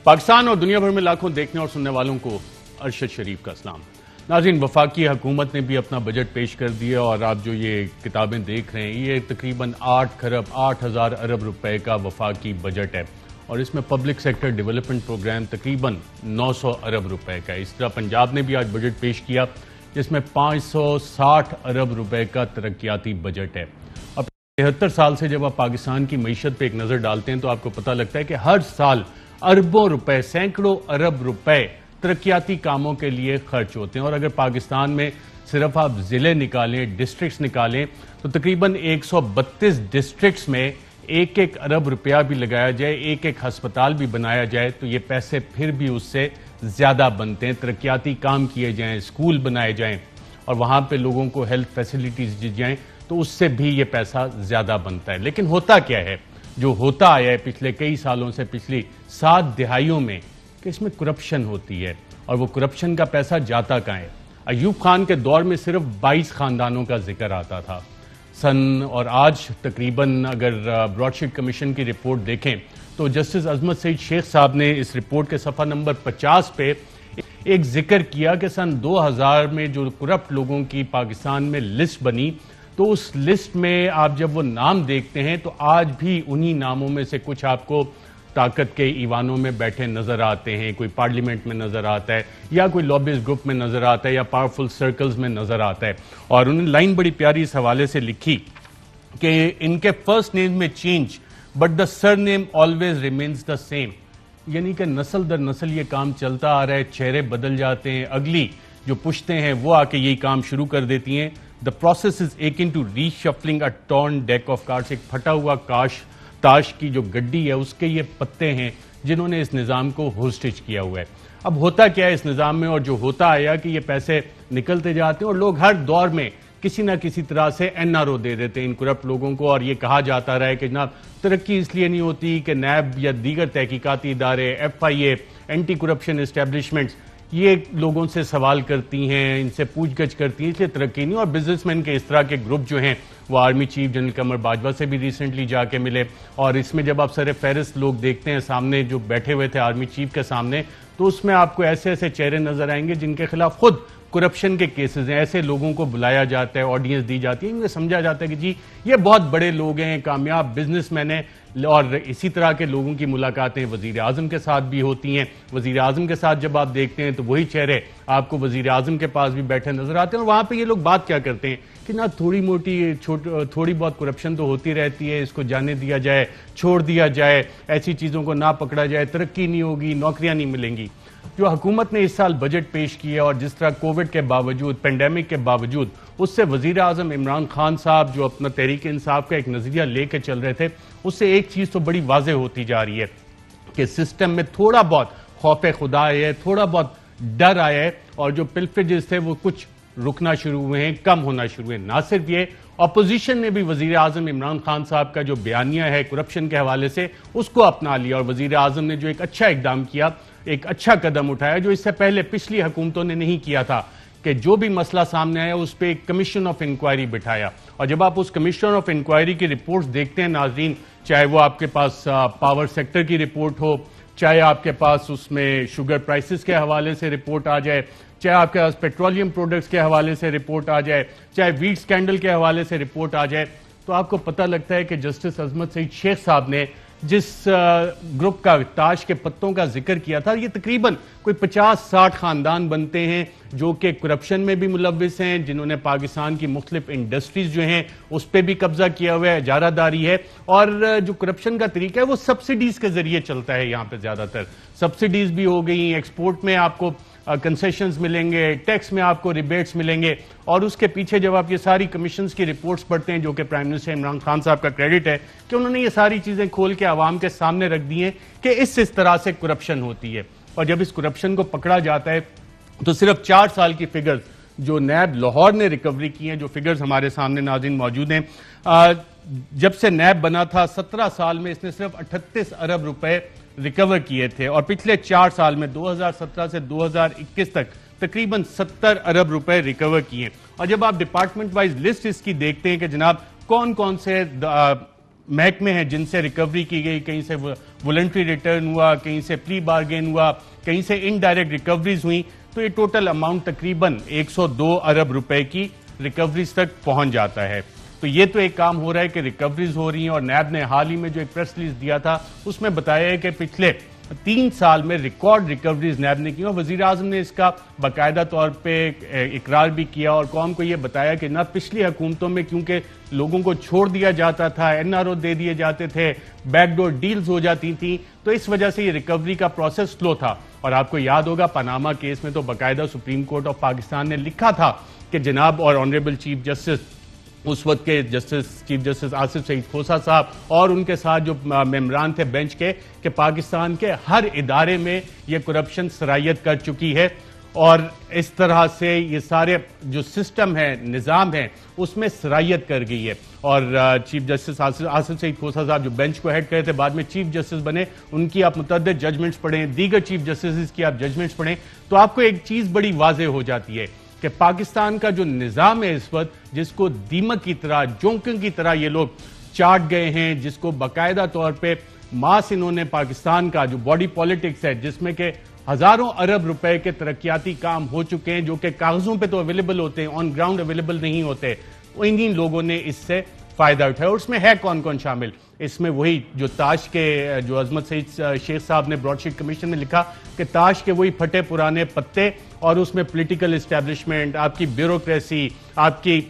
پاکستان اور دنیا بھر میں لاکھوں دیکھنے اور سننے والوں کو ارشد شریف کا اسلام۔ ناظرین، وفاقی حکومت نے بھی اپنا بجٹ پیش کر دیا اور آپ جو یہ کتابیں دیکھ رہے ہیں یہ تقریباً 8,08,000 ارب روپے کا وفاقی بجٹ ہے اور اس میں پبلک سیکٹر ڈیولپمنٹ پروگرام تقریباً 900 ارب روپے کا ہے۔ اس طرح پنجاب نے بھی آج بجٹ پیش کیا جس میں 560 ارب روپے کا ترقیاتی بجٹ ہے۔ اب 73 سال سے جب آپ پاکستان کی معیشت پہ ایک نظر ڈالتے ہیں تو آپ کو پتہ لگتا ہے کہ ہر سال اربوں روپے، سینکڑوں ارب روپے ترقیاتی کاموں کے لیے خرچ ہوتے ہیں، اور اگر پاکستان میں صرف آپ ضلع نکالیں، ڈسٹرکٹس نکالیں، تو تقریباً 132 ڈسٹرکٹس میں 1 ارب روپیہ بھی لگایا جائے، ایک ہسپتال بھی بنایا جائے تو یہ پیسے پھر بھی اس سے زیادہ بنتے ہیں۔ ترقیاتی کام کیے جائیں، اسکول بنائے جائیں اور وہاں پہ لوگوں کو ہیلتھ فیسلٹیز دی جائیں تو اس سے بھی یہ پیسہ زیادہ بنتا ہے۔ لیکن ہوتا کیا ہے؟ جو ہوتا آیا ہے پچھلے کئی سالوں سے، پچھلی 7 دہائیوں میں، کہ اس میں کرپشن ہوتی ہے، اور وہ کرپشن کا پیسہ جاتا کہاں ہے؟ ایوب خان کے دور میں صرف 22 خاندانوں کا ذکر آتا تھا اور آج تقریباً اگر براڈ شیٹ کمیشن کی رپورٹ دیکھیں تو جسٹس عظمت سعید شیخ صاحب نے اس رپورٹ کے صفحہ نمبر 50 پہ ایک ذکر کیا کہ سن 2000 میں جو کرپٹ لوگوں کی پاکستان میں لسٹ بنی، تو اس لسٹ میں آپ جب وہ نام دیکھتے ہیں تو آج بھی انہی ناموں میں سے کچھ آپ کو طاقت کے ایوانوں میں بیٹھے نظر آتے ہیں، کوئی پارلیمنٹ میں نظر آتا ہے یا کوئی لابیز گروپ میں نظر آتا ہے یا پاورفل سرکلز میں نظر آتا ہے۔ اور انہوں نے لائن بڑی پیاری اس حوالے سے لکھی کہ ان کے فرسٹ نیم میں change but the sir name always remains the same, یعنی کہ نسل در نسل یہ کام چلتا آ رہا ہے، چہرے بدل جاتے ہیں، اگلی جو پشتیں ہیں وہ آ کے یہی کام شروع کر دیتی ہیں۔ The process is akin to reshuffling a torn deck of cards۔ ایک پھٹا ہوا تاش کی جو گڈی ہے اس کے یہ پتے ہیں جنہوں نے اس نظام کو ہوسٹیج کیا ہوا ہے۔ اب ہوتا کیا ہے اس نظام میں، اور جو ہوتا آیا کہ یہ پیسے نکلتے جاتے ہیں اور لوگ ہر دور میں کسی نہ کسی طرح سے NRO دے دیتے ہیں ان کرپٹ لوگوں کو، اور یہ کہا جاتا رہا ہے کہ جناب ترقی اس لیے نہیں ہوتی کہ نیب یا دیگر تحقیقاتی ادارے، FIA، اینٹی کرپشن اسٹیبلشمنٹس یہ لوگوں سے سوال کرتی ہیں، ان سے پوچھ گچھ کرتی ہیں، اس لیے ترقی نہیں۔ اور بزنس مین کے اس طرح کے گروپ جو ہیں وہ army chief general Qamar Bajwa سے بھی ریسنٹلی جا کے ملے، اور اس میں جب آپ سر فہرست لوگ دیکھتے ہیں سامنے جو بیٹھے ہوئے تھے آرمی چیف کے سامنے، تو اس میں آپ کو ایسے ایسے چہرے نظر آئیں گے جن کے خلاف خود کرپشن کے کیسز ہیں۔ ایسے لوگوں کو بلایا جاتا ہے، آڈینس دی جاتی ہے، انہیں سمجھا جاتا ہے کہ جی یہ بہت بڑے لوگ ہیں، کامیاب بزنس مین ہیں، اور اسی طرح کے لوگوں کی ملاقاتیں وزیر اعظم کے ساتھ بھی ہوتی ہیں۔ وزیر اعظم کے ساتھ جب آپ دیکھتے ہیں تو وہی چہرے آپ کو وزیر اعظم کے پاس بھی بیٹھے نظر آتے ہیں، اور وہاں پہ یہ لوگ بات کیا کرتے ہیں کہ نہ تھوڑی بہت کرپشن تو ہوتی رہتی ہے، اس کو جانے دیا جائے، چھوڑ دیا جائے، ایسی چیزوں کو نہ پکڑا جائے، ترقی نہیں ہوگی، نوکریاں نہیں ملیں گی۔ جو حکومت نے اس سال بجٹ پیش کیا اور جس طرح کووڈ کے باوجود، پینڈیمک کے باوجود، اس سے وزیر اعظم عمران خان صاحب جو اپنا تحریک انصاف کا ایک نظریہ لے کے چل رہے تھے، اس سے ایک چیز تو بڑی واضح ہوتی جا رہی ہے کہ سسٹم میں تھوڑا بہت خوف خدا آیا ہے، تھوڑا بہت ڈر آیا ہے، اور جو پلفیجز تھے وہ کچھ رکنا شروع ہوئے ہیں، کم ہونا شروع ہوئے ہیں۔ نہ صرف یہ، اپوزیشن نے بھی وزیر اعظم عمران خان صاحب کا جو بیانیہ ہے کرپشن کے حوالے سے اس کو اپنا لیا، اور وزیر اعظم نے جو ایک اچھا اقدام کیا، ایک اچھا قدم اٹھایا جو اس سے پہلے پچھلی حکومتوں نے نہیں کیا تھا، کہ جو بھی مسئلہ سامنے آیا اس پہ ایک کمیشن آف انکوائری بٹھایا۔ اور جب آپ اس کمیشن آف انکوائری کی رپورٹس دیکھتے ہیں ناظرین، چاہے وہ آپ کے پاس پاور سیکٹر کی رپورٹ ہو، چاہے آپ کے پاس اس میں شوگر پرائسز کے حوالے سے رپورٹ آ جائے، چاہے آپ کے پاس پیٹرولیم پروڈکٹس کے حوالے سے رپورٹ آ جائے، چاہے ویٹ سکینڈل کے حوالے سے رپورٹ آ جائے، تو آپ کو پتہ لگتا ہے کہ جسٹس عظمت سعید شیخ صاحب نے جس گروپ کا تاش کے پتوں کا ذکر کیا تھا، یہ تقریباً کوئی 50-60 خاندان بنتے ہیں جو کہ کرپشن میں بھی ملوث ہیں، جنہوں نے پاکستان کی مختلف انڈسٹریز جو ہیں اس پہ بھی قبضہ کیا ہوا ہے، اجارہ داری ہے، اور جو کرپشن کا طریقہ ہے وہ سبسڈیز کے ذریعے چلتا ہے۔ یہاں پہ زیادہ تر سبسڈیز بھی ہو گئی، ایکسپورٹ میں آپ کو کنسیشنز ملیں گے، ٹیکس میں آپ کو ریبیٹس ملیں گے، اور اس کے پیچھے جب آپ یہ ساری کمیشنز کی رپورٹس پڑھتے ہیں جو کہ پرائم منسٹر عمران خان صاحب کا کریڈٹ ہے کہ انہوں نے یہ ساری چیزیں کھول کے عوام کے سامنے رکھ دی ہیں کہ اس طرح سے کرپشن ہوتی ہے، اور جب اس کرپشن کو پکڑا جاتا ہے تو صرف 4 سال کی فگرز جو نیب لاہور نے ریکوری کی ہیں، جو فگرز ہمارے سامنے ناظرین موجود ہیں، جب سے نیب بنا تھا 17 سال میں اس نے صرف 38 ارب روپے ریکور کیے تھے، اور پچھلے 4 سال میں 2017 سے 2021 تک تقریباً 70 ارب روپے ریکور کیے۔ اور جب آپ ڈپارٹمنٹ وائز لسٹ اس کی دیکھتے ہیں کہ جناب کون کون سے محکمے ہیں جن سے ریکوری کی گئی, کہیں سے والنٹری ریٹرن ہوا, کہیں سے پلی بارگین ہوا, کہیں سے انڈائریکٹ ریکوریز ہوئیں, تو یہ ٹوٹل اماؤنٹ تقریباً 102 ارب روپے کی ریکوریز تک پہنچ جاتا ہے. تو یہ تو ایک کام ہو رہا ہے کہ ریکوریز ہو رہی ہیں, اور نیب نے حال ہی میں جو ایک پریس ریلیز دیا تھا اس میں بتایا ہے کہ پچھلے 3 سال میں ریکارڈ ریکوریز نیب نے کی, اور وزیر اعظم نے اس کا باقاعدہ طور پہ اقرار بھی کیا اور قوم کو یہ بتایا کہ نہ پچھلی حکومتوں میں کیونکہ لوگوں کو چھوڑ دیا جاتا تھا, این آر او دے دیے جاتے تھے, بیک ڈور ڈیلز ہو جاتی تھیں, تو اس وجہ سے یہ ریکوری کا پروسیس سلو تھا. اور آپ کو یاد ہوگا پاناما کیس میں تو باقاعدہ سپریم کورٹ آف پاکستان نے لکھا تھا کہ جناب اور آنریبل چیف جسٹس اس وقت کے چیف جسٹس آصف سعید کھوسہ صاحب اور ان کے ساتھ جو ممبران تھے بینچ کے, کہ پاکستان کے ہر ادارے میں یہ کرپشن سرایت کر چکی ہے, اور اس طرح سے یہ سارے جو سسٹم ہے, نظام ہے, اس میں سرایت کر گئی ہے. اور چیف جسٹس آصف سعید کھوسہ صاحب جو بینچ کو ہیڈ کرے تھے, بعد میں چیف جسٹس بنے, ان کی آپ متعدد ججمنٹس پڑھیں, دیگر چیف جسٹس کی آپ ججمنٹس پڑھیں, تو آپ کو ایک چیز بڑی واضح ہو جاتی ہے کہ پاکستان کا جو نظام ہے اس وقت, جس کو دیمک کی طرح, جونکن کی طرح یہ لوگ چاٹ گئے ہیں, جس کو باقاعدہ طور پہ ماس انہوں نے پاکستان کا جو باڈی پالیٹکس ہے, جس میں کہ ہزاروں ارب روپے کے ترقیاتی کام ہو چکے ہیں جو کہ کاغذوں پہ تو اویلیبل ہوتے ہیں, آن گراؤنڈ اویلیبل نہیں ہوتے, انہی لوگوں نے اس سے فائدہ اٹھایا. اور اس میں ہے کون کون شامل؟ اس میں وہی جو تاش کے جو عظمت سعید شیخ صاحب نے براڈ شیٹ کمیشن میں لکھا کہ تاش کے وہی پھٹے پرانے پتے, اور اس میں پولیٹیکل اسٹیبلشمنٹ, آپ کی بیوروکریسی, آپ کی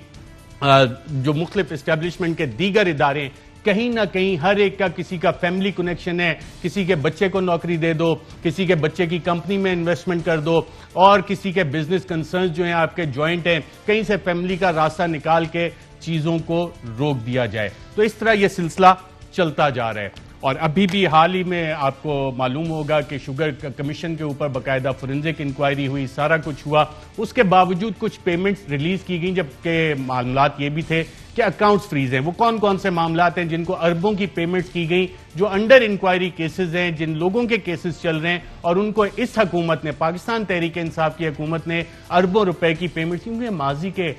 جو مختلف اسٹیبلشمنٹ کے دیگر ادارے, کہیں نہ کہیں ہر ایک کا کسی کا فیملی کنیکشن ہے, کسی کے بچے کو نوکری دے دو, کسی کے بچے کی کمپنی میں انویسٹمنٹ کر دو, اور کسی کے بزنس کنسرنز جو ہیں آپ کے جوائنٹ ہیں, کہیں سے فیملی کا راستہ نکال کے چیزوں کو روک دیا جائے. تو اس طرح یہ سلسلہ چلتا جا رہا ہے. اور ابھی بھی حال ہی میں آپ کو معلوم ہوگا کہ شوگر کمیشن کے اوپر باقاعدہ فورنزک انکوائری ہوئی, سارا کچھ ہوا, اس کے باوجود کچھ پیمنٹس ریلیز کی گئیں, جبکہ معاملات یہ بھی تھے کہ اکاؤنٹس فریز ہیں. وہ کون کون سے معاملات ہیں جن کو اربوں کی پیمنٹس کی گئیں, جو انڈر انکوائری کیسز ہیں, جن لوگوں کے کیسز چل رہے ہیں, اور ان کو اس حکومت نے, پاکستان تحریک انصاف کی حکومت نے اربوں روپے کی پیمنٹ, کیونکہ ماضی کے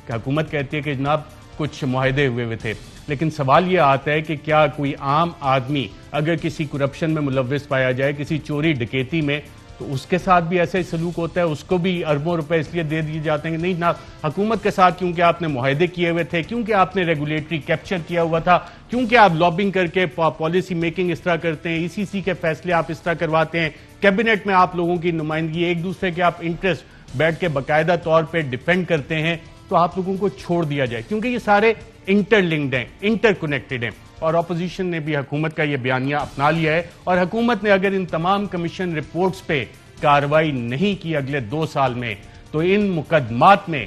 حکومت کہتی ہے کہ جناب کچھ معاہدے ہوئے تھے. لیکن سوال یہ آتا ہے کہ کیا کوئی عام آدمی اگر کسی کرپشن میں ملوث پایا جائے, کسی چوری ڈکیتی میں, تو اس کے ساتھ بھی ایسا ہی سلوک ہوتا ہے, اس کو بھی اربوں روپے اس لیے دے دیے جاتے ہیں کہ نہیں, نہ حکومت کے ساتھ کیونکہ آپ نے معاہدے کیے ہوئے تھے, کیونکہ آپ نے ریگولیٹری کیپچر کیا ہوا تھا, کیونکہ آپ لابنگ کر کے پالیسی میکنگ اس طرح کرتے ہیں, ای سی کے فیصلے آپ اس طرح کرواتے ہیں, کیبنٹ میں آپ لوگوں کی نمائندگی, ایک دوسرے کے آپ انٹرسٹ بیٹھ کے باقاعدہ طور پہ ڈیفینڈ کرتے ہیں, تو آپ لوگوں کو چھوڑ دیا جائے, کیونکہ یہ سارے انٹر لنکڈ ہیں, انٹر کنیکٹڈ ہیں. اور اپوزیشن نے بھی حکومت کا یہ بیانیہ اپنا لیا ہے, اور حکومت نے اگر ان تمام کمیشن رپورٹس پہ کارروائی نہیں کی اگلے 2 سال میں, تو ان مقدمات میں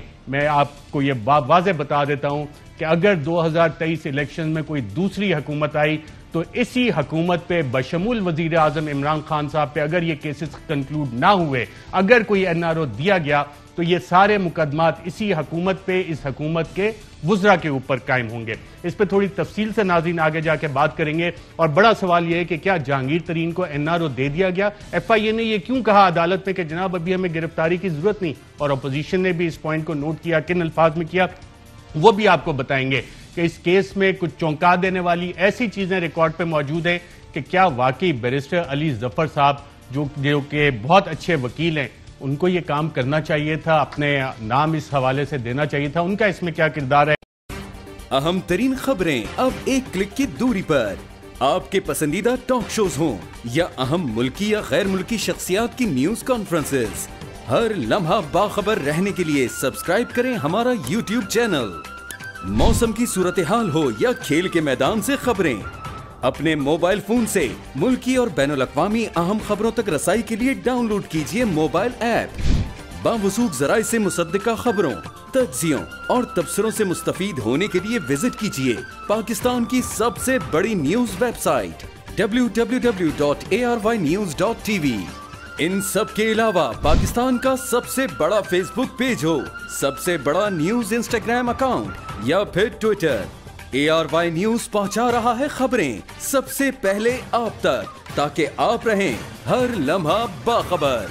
آپ کو یہ واضح بتا دیتا ہوں کہ اگر 2023 الیکشن میں کوئی دوسری حکومت آئی, تو اسی حکومت پہ بشمول وزیر اعظم عمران خان صاحب پہ اگر یہ کیسز کنکلوڈ نہ ہوئے, اگر کوئی این آر او دیا گیا, تو یہ سارے مقدمات اسی حکومت پہ, اس حکومت کے وزراء کے اوپر قائم ہوں گے. اس پہ تھوڑی تفصیل سے ناظرین آگے جا کے بات کریں گے. اور بڑا سوال یہ ہے کہ کیا جہانگیر ترین کو این آر او دے دیا گیا؟ ایف آئی اے نے یہ کیوں کہا عدالت میں کہ جناب ابھی ہمیں گرفتاری کی ضرورت نہیں, اور اپوزیشن نے بھی اس پوائنٹ کو نوٹ کیا, کن الفاظ میں کیا وہ بھی آپ کو بتائیں گے کہ اس کیس میں کچھ چونکا دینے والی ایسی چیزیں ریکارڈ پہ موجود ہیں کہ کیا واقعی بیرسٹر علی ظفر صاحب جو کہ بہت اچھے وکیل ہیں, ان کو یہ کام کرنا چاہیے تھا, اپنے نام اس حوالے سے دینا چاہیے تھا, ان کا اس میں کیا کردار ہے؟ اہم ترین خبریں اب ایک کلک کی دوری پر. آپ کے پسندیدہ ٹاک شوز ہوں یا اہم ملکی یا غیر ملکی شخصیات کی نیوز کانفرنسز, ہر لمحہ باخبر رہنے کے لیے سبسکرائب کریں ہمارا یوٹیوب چینل. موسم کی صورتحال ہو یا کھیل کے میدان سے خبریں, اپنے موبائل فون سے ملکی اور بین الاقوامی اہم خبروں تک رسائی کے لیے ڈاؤن لوڈ کیجئے موبائل ایپ. باوثوق ذرائع سے مصدقہ خبروں, تجزیوں اور تبصروں سے مستفید ہونے کے لیے وزٹ کیجئے پاکستان کی سب سے بڑی نیوز ویب سائٹ www.arYnews.tv. ان سب کے علاوہ پاکستان کا سب سے بڑا فیس بک پیج ہو, سب سے بڑا نیوز انسٹاگرام اکاؤنٹ یا پھر ٹویٹر, ARY نیوز پہنچا رہا ہے خبریں سب سے پہلے آپ تک, تاکہ آپ رہیں ہر لمحہ باخبر.